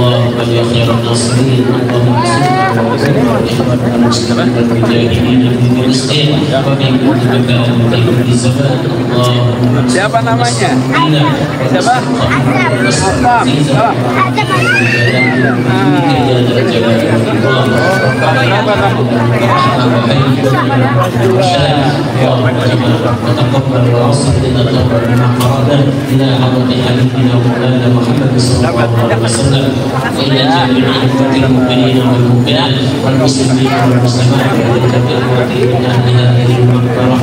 Allahumma ya khairan nasirin, Allahumma salli wa sallim ala ikhwanina al-muslimin wal mujahidin fi Filistin wa fi kulli makan fi kulli zaman. Allahumma siapa namanya? Siapa? وتقبل واصل لنا الامر بما قرأنا الى حضرة حبيبنا ومولانا محمد صلى الله عليه وسلم والى جميع المؤمنين والمؤمنات والمسلمين والمسلمات والكافرات من اهل هذه المقبره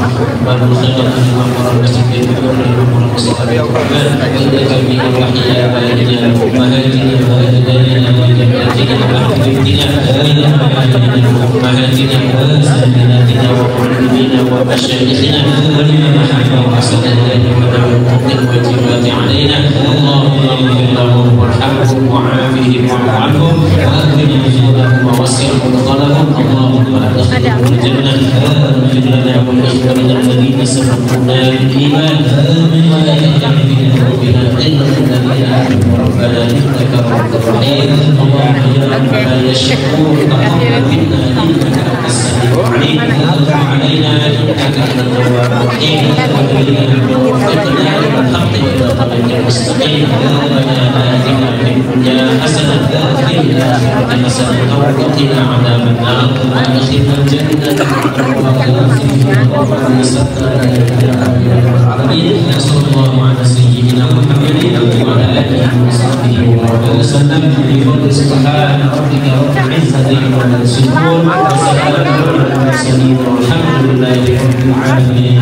باب الخيرات المقبره التي في الدنيا المقبره وصحبه الرحمن والى جميع الوحي ابائنا وامهاتنا واجدادنا وجداتنا واحبابنا والى ابائنا وامهاتنا وساداتنا ومعلمينا ومشايخنا ولمن احب وحسن الله ودعا المؤمن والجبات علينا. اللهم اغفر لهم وارحمهم وعافهم واعف عنهم واكرم نزولهم ووسع مدخلهم. اللهم ادخلهم الجنه واغفر لنا ولاخواننا الذين سبقونا بالايمان ولا تجعل في قلوبنا غلا للذين امنوا ربنا انك رؤوف رحيم. اللهم يا رب لا يشكور تقبل منا انك انت السميع العليم وتب علينا انك انت التواب الرحيم ووفقنا الى الحق والى طريق المستقيم. ربنا اتنا في الدنيا حسنه وفي الاخره حسنه وقنا عذاب النار وادخلنا الجنه ربنا سترنا يا رب العالمين. صلى الله على سيدنا محمد وعلى اله وصحبه وسلم. بفضل سبحان ربك رب العزه عما يصفون وسلام على المرسلين والحمد لله رب العالمين.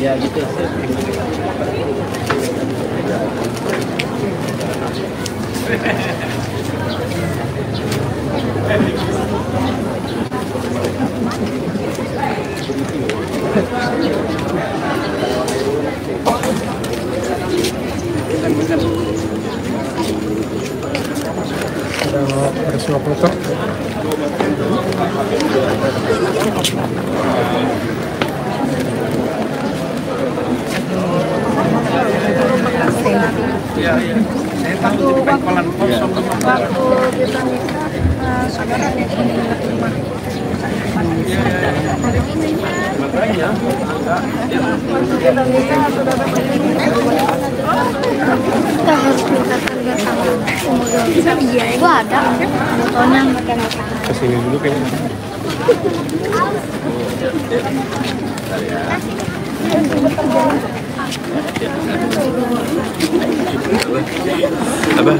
Ya gitu. Ada suap foto. Iya, iya. Saya takut di pengkolan kosong. Waktu kita nikah, saudara nih rumah. Makanya, Waktu kita nikah, saudara kita harus minta tanda tangan. Iya, itu ada fotonya pakai tangan. kesini dulu kayaknya. Apa?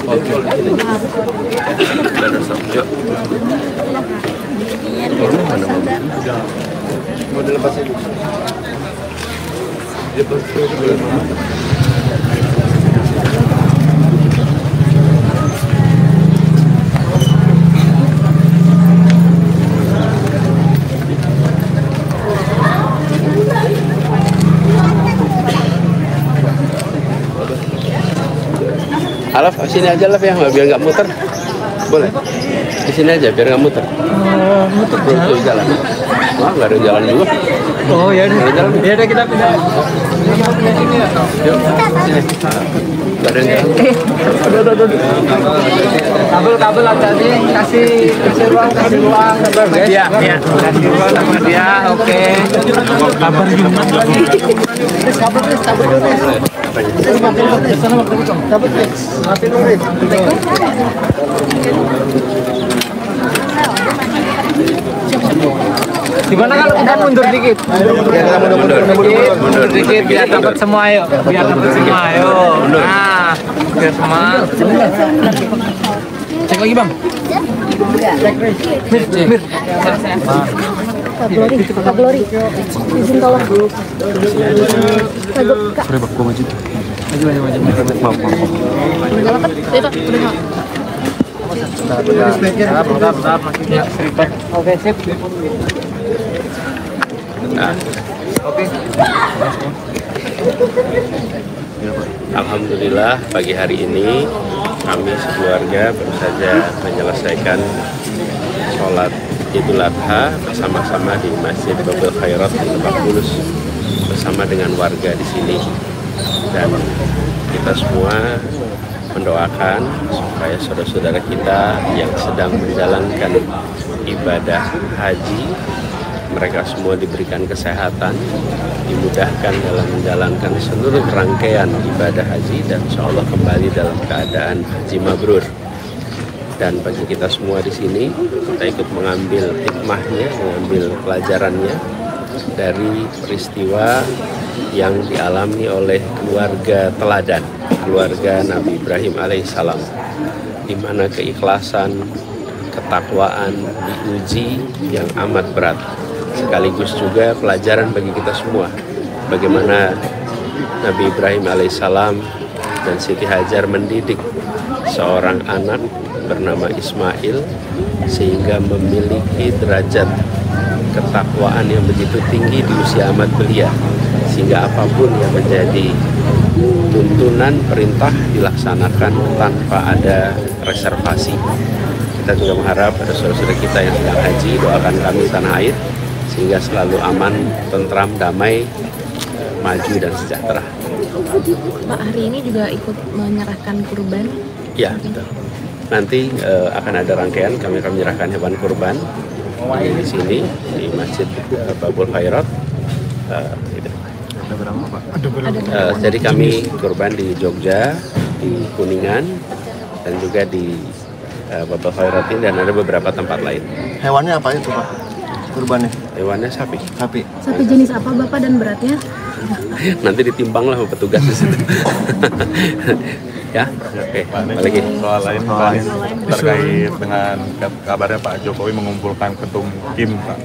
Oke. Yuk. Mana mau dilepas itu? Alaf, sini aja lah ya, biar nggak muter. Boleh? Di sini aja biar nggak muter. Muter jalan. Wah, nggak ada jalan juga. Oh ya udah kita pindah. Yuk, sini. Badan ya. Kabel hati-hati, kasih ruang. Iya. Kasih ruang sama dia, oke. Kabar gimana lagi? Gimana kalau kita mundur dikit? Mundur dikit biar dapat semua yuk. Nah, biar semua. Cek lagi bang. Mir. Kak Glory, izin tolong. Kak. Udah bang, gua maju. Maaf. Oke, sip. Oke. Alhamdulillah pagi hari ini kami sekeluarga baru saja menyelesaikan sholat Idul Adha bersama-sama di Masjid Babul Khairat di Lebak Bulus bersama dengan warga di sini, dan kita semua mendoakan supaya saudara-saudara kita yang sedang menjalankan ibadah haji, mereka semua diberikan kesehatan, dimudahkan dalam menjalankan seluruh rangkaian ibadah haji, dan insya Allah kembali dalam keadaan haji mabrur. Dan bagi kita semua di sini, kita ikut mengambil hikmahnya, mengambil pelajarannya dari peristiwa yang dialami oleh keluarga teladan, keluarga Nabi Ibrahim alaihissalam, di mana keikhlasan, ketakwaan diuji yang amat berat. Sekaligus juga pelajaran bagi kita semua, bagaimana Nabi Ibrahim alaihissalam dan Siti Hajar mendidik seorang anak bernama Ismail sehingga memiliki derajat ketakwaan yang begitu tinggi di usia amat belia, sehingga apapun yang menjadi tuntunan perintah dilaksanakan tanpa ada reservasi. Kita juga mengharap pada saudara-saudara kita yang sedang haji, doakan kami tanah air sehingga selalu aman, tentram, damai, maju dan sejahtera. Pak, hari ini juga ikut menyerahkan kurban? Ya, betul. Nanti akan ada rangkaian, kami akan menyerahkan hewan kurban di sini di Masjid Babul Khairat. Gitu. Ada berapa Pak? Jadi kami kurban di Jogja, di Kuningan, dan juga di Babul Khairat ini, dan ada beberapa tempat lain. Hewannya apa itu Pak? Kurbannya? Hewannya sapi. Sapi. Sapi jenis apa Bapak dan beratnya? Nanti ditimbang lah sama petugas di situ. Ya, oke. Lagi soal lain terkait dengan kabarnya Pak Jokowi mengumpulkan ketum Kim, Pak.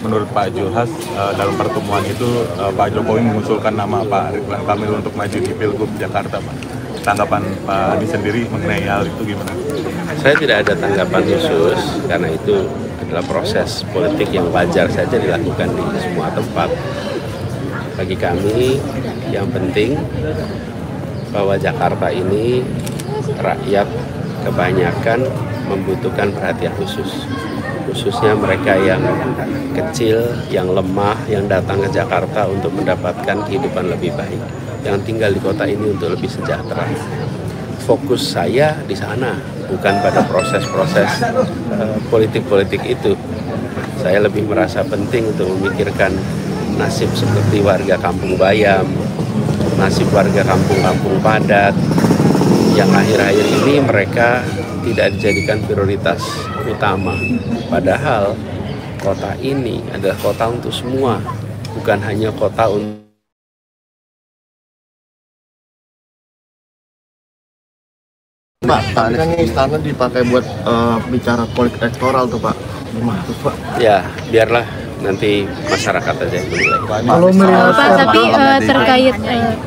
Menurut Pak Julhas, dalam pertemuan itu Pak Jokowi mengusulkan nama Pak Ridwan Kamil untuk maju di Pilgub Jakarta, Pak. Tanggapan Pak Adi sendiri mengenai hal itu gimana? Saya tidak ada tanggapan khusus karena itu adalah proses politik yang wajar saja dilakukan di semua tempat. Bagi kami yang penting bahwa Jakarta ini rakyat kebanyakan membutuhkan perhatian khusus, khususnya mereka yang kecil, yang lemah, yang datang ke Jakarta untuk mendapatkan kehidupan lebih baik, yang tinggal di kota ini untuk lebih sejahtera. Fokus saya di sana, bukan pada proses-proses politik-politik itu. Saya lebih merasa penting untuk memikirkan nasib seperti warga Kampung Bayam, nasib warga kampung-kampung padat yang akhir-akhir ini mereka tidak dijadikan prioritas utama. Padahal kota ini adalah kota untuk semua, bukan hanya kota untuk Pak, tadi kan istana dipakai buat bicara politik elektoral tuh Pak. Gimana tuh Pak? ya biarlah nanti masyarakat aja yang menilai. Kalau melihat Pak, tapi terkait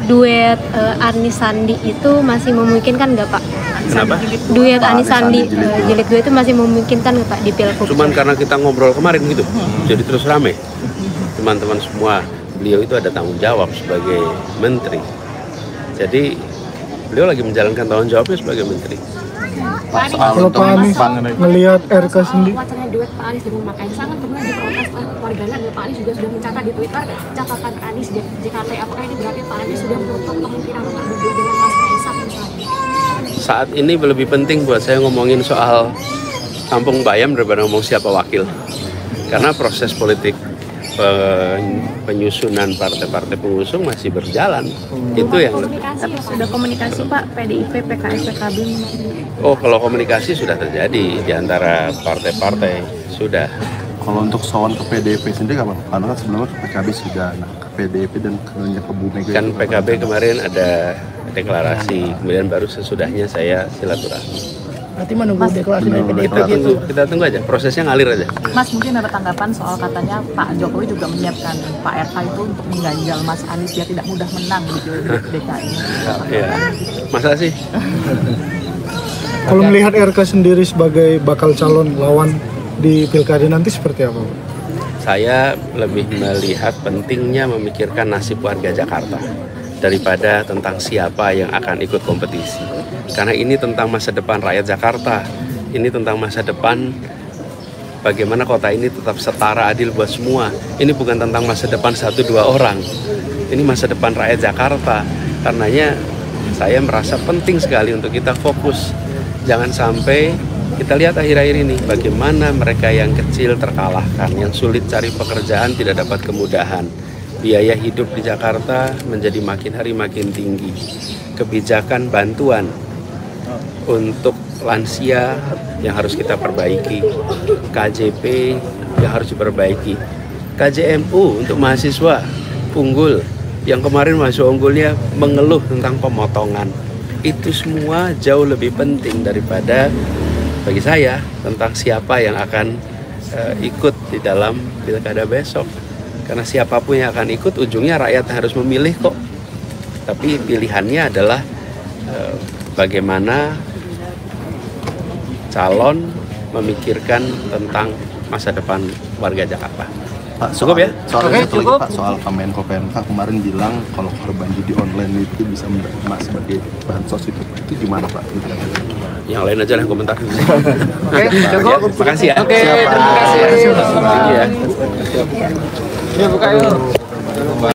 duet Anies Sandi itu masih memungkinkan nggak Pak? Kenapa? Duet Anies Sandi jilid 2 itu masih memungkinkan nggak Pak di Pilgub? Cuman karena kita ngobrol kemarin gitu, jadi terus rame. Teman-teman semua, beliau itu ada tanggung jawab sebagai menteri. Jadi beliau lagi menjalankan tanggung jawabnya sebagai menteri. Pak, soal kalau Pak Anies melihat RK sendiri duet Pak Anies dengan Mak Kaisang kan kemudian diprotes oleh warganet dan Pak Anies juga sudah mencatat di Twitter catatan Anies di JKT. Apakah ini berarti Pak Anies sudah menutup kemungkinan untuk berduet dengan Mas Kaisang misalnya? Saat ini lebih penting buat saya ngomongin soal Kampung Bayam daripada ngomong siapa wakil. Karena proses politik penyusunan partai-partai pengusung masih berjalan. Itu yang Tapi sudah komunikasi Pak, PDIP, PKS, PKB? Oh, kalau komunikasi sudah terjadi di antara partai-partai, sudah. Kalau untuk soal ke PDIP sendiri apa? Karena kan sebelumnya ke PKB sudah, nah ke PDIP dan ke Bu Mega. Kan PKB kemarin ada deklarasi, kemudian baru sesudahnya saya silaturahmi. Berarti menunggu deklarasi dari PDIP gitu. Kita tunggu aja, prosesnya ngalir aja. Mas, mungkin ada tanggapan soal katanya Pak Jokowi juga menyiapkan Pak RK itu untuk mengganjal Mas Anies biar tidak mudah menang di DKI. Ya, masa sih? Kalau melihat RK sendiri sebagai bakal calon lawan di pilkada nanti seperti apa? Saya lebih melihat pentingnya memikirkan nasib warga Jakarta daripada tentang siapa yang akan ikut kompetisi. Karena ini tentang masa depan rakyat Jakarta, ini tentang masa depan bagaimana kota ini tetap setara adil buat semua. Ini bukan tentang masa depan 1-2 orang, ini masa depan rakyat Jakarta. Karenanya saya merasa penting sekali untuk kita fokus. Jangan sampai kita lihat akhir-akhir ini bagaimana mereka yang kecil terkalahkan, yang sulit cari pekerjaan tidak dapat kemudahan. Biaya hidup di Jakarta menjadi makin hari makin tinggi. Kebijakan bantuan untuk lansia yang harus kita perbaiki, KJP yang harus diperbaiki, KJMU untuk mahasiswa unggul yang kemarin mahasiswa unggulnya mengeluh tentang pemotongan. Itu semua jauh lebih penting daripada bagi saya tentang siapa yang akan ikut di dalam pilkada besok. Karena siapapun yang akan ikut, ujungnya rakyat harus memilih kok. Tapi pilihannya adalah bagaimana calon memikirkan tentang masa depan warga Jakarta. Pak, cukup ya? Soalnya satu lagi Pak, soal Kemenko PMK kemarin bilang kalau korban judi online itu bisa menerima sebagai bansos itu gimana Pak? Yang lain aja yang komentar. Oke, cukup. Makasih ya. Oke, terima kasih. Terima kasih ya. Ya, buka yuk.